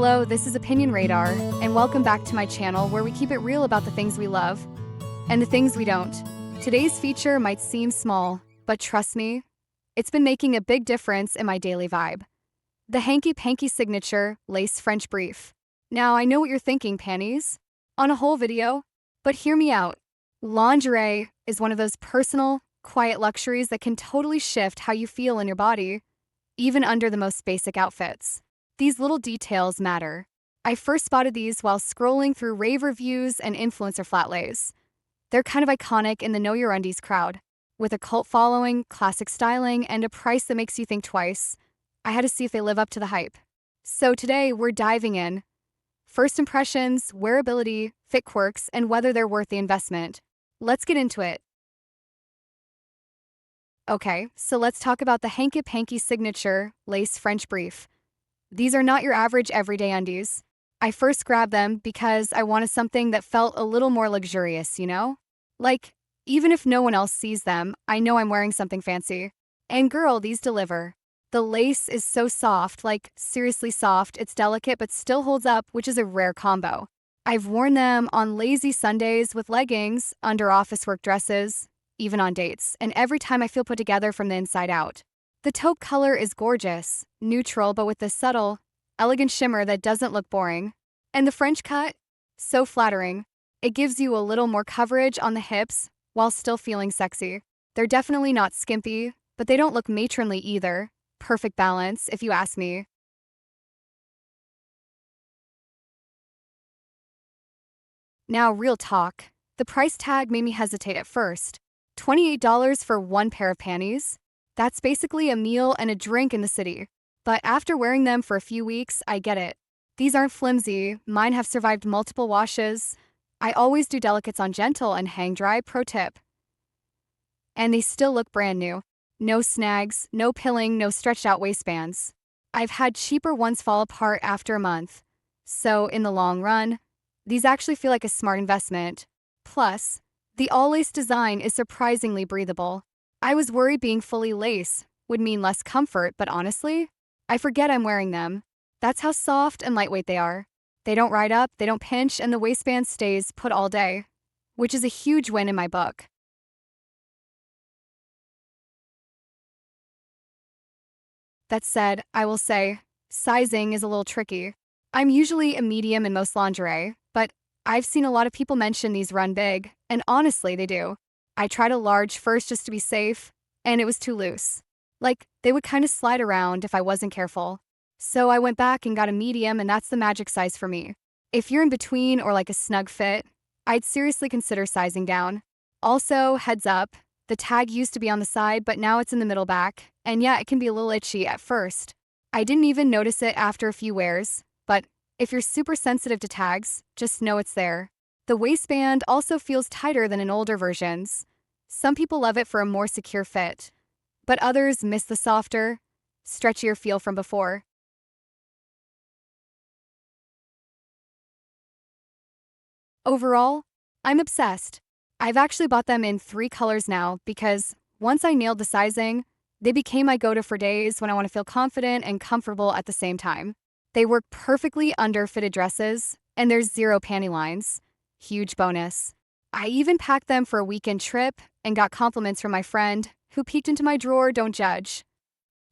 Hello, this is Opinion Radar, and welcome back to my channel where we keep it real about the things we love and the things we don't. Today's feature might seem small, but trust me, it's been making a big difference in my daily vibe. The Hanky Panky signature lace French brief. Now, I know what you're thinking, panties, on a whole video, but hear me out. Lingerie is one of those personal, quiet luxuries that can totally shift how you feel in your body, even under the most basic outfits. These little details matter. I first spotted these while scrolling through rave reviews and influencer flat lays. They're kind of iconic in the Know Your Undies crowd. With a cult following, classic styling, and a price that makes you think twice, I had to see if they live up to the hype. So today, we're diving in. First impressions, wearability, fit quirks, and whether they're worth the investment. Let's get into it. Okay, so let's talk about the Hanky Panky signature lace French brief. These are not your average everyday undies. I first grabbed them because I wanted something that felt a little more luxurious, you know? Like, even if no one else sees them, I know I'm wearing something fancy. And girl, these deliver. The lace is so soft, like seriously soft, it's delicate but still holds up, which is a rare combo. I've worn them on lazy Sundays with leggings, under office work dresses, even on dates, and every time I feel put together from the inside out. The taupe color is gorgeous, neutral but with a subtle, elegant shimmer that doesn't look boring. And the French cut? So flattering. It gives you a little more coverage on the hips while still feeling sexy. They're definitely not skimpy, but they don't look matronly either. Perfect balance, if you ask me. Now, real talk. The price tag made me hesitate at first. $28 for one pair of panties? That's basically a meal and a drink in the city. But after wearing them for a few weeks, I get it. These aren't flimsy, mine have survived multiple washes. I always do delicates on gentle and hang dry, pro tip. And they still look brand new. No snags, no pilling, no stretched out waistbands. I've had cheaper ones fall apart after a month. So in the long run, these actually feel like a smart investment. Plus, the all-lace design is surprisingly breathable. I was worried being fully lace would mean less comfort, but honestly, I forget I'm wearing them. That's how soft and lightweight they are. They don't ride up, they don't pinch, and the waistband stays put all day, which is a huge win in my book. That said, I will say, sizing is a little tricky. I'm usually a medium in most lingerie, but I've seen a lot of people mention these run big, and honestly, they do. I tried a large first just to be safe, and it was too loose. Like, they would kind of slide around if I wasn't careful. So I went back and got a medium, and that's the magic size for me. If you're in between or like a snug fit, I'd seriously consider sizing down. Also, heads up, the tag used to be on the side, but now it's in the middle back, and yeah, it can be a little itchy at first. I didn't even notice it after a few wears, but if you're super sensitive to tags, just know it's there. The waistband also feels tighter than in older versions. Some people love it for a more secure fit, but others miss the softer, stretchier feel from before. Overall, I'm obsessed. I've actually bought them in 3 colors now because once I nailed the sizing, they became my go-to for days when I want to feel confident and comfortable at the same time. They work perfectly under fitted dresses, and there's zero panty lines. Huge bonus. I even packed them for a weekend trip and got compliments from my friend who peeked into my drawer. Don't judge.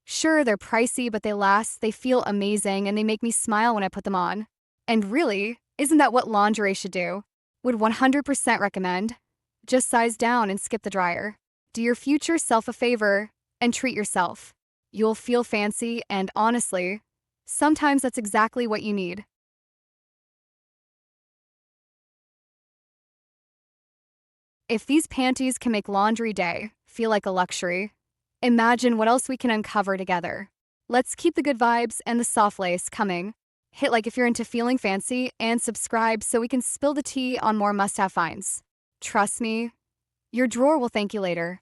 Sure, they're pricey, but they last, they feel amazing, and they make me smile when I put them on. And really, isn't that what lingerie should do? Would 100% recommend. Just size down and skip the dryer. Do your future self a favor and treat yourself. You'll feel fancy, and honestly, sometimes that's exactly what you need. If these panties can make laundry day feel like a luxury, imagine what else we can uncover together. Let's keep the good vibes and the soft lace coming. Hit like if you're into feeling fancy, and subscribe so we can spill the tea on more must-have finds. Trust me, your drawer will thank you later.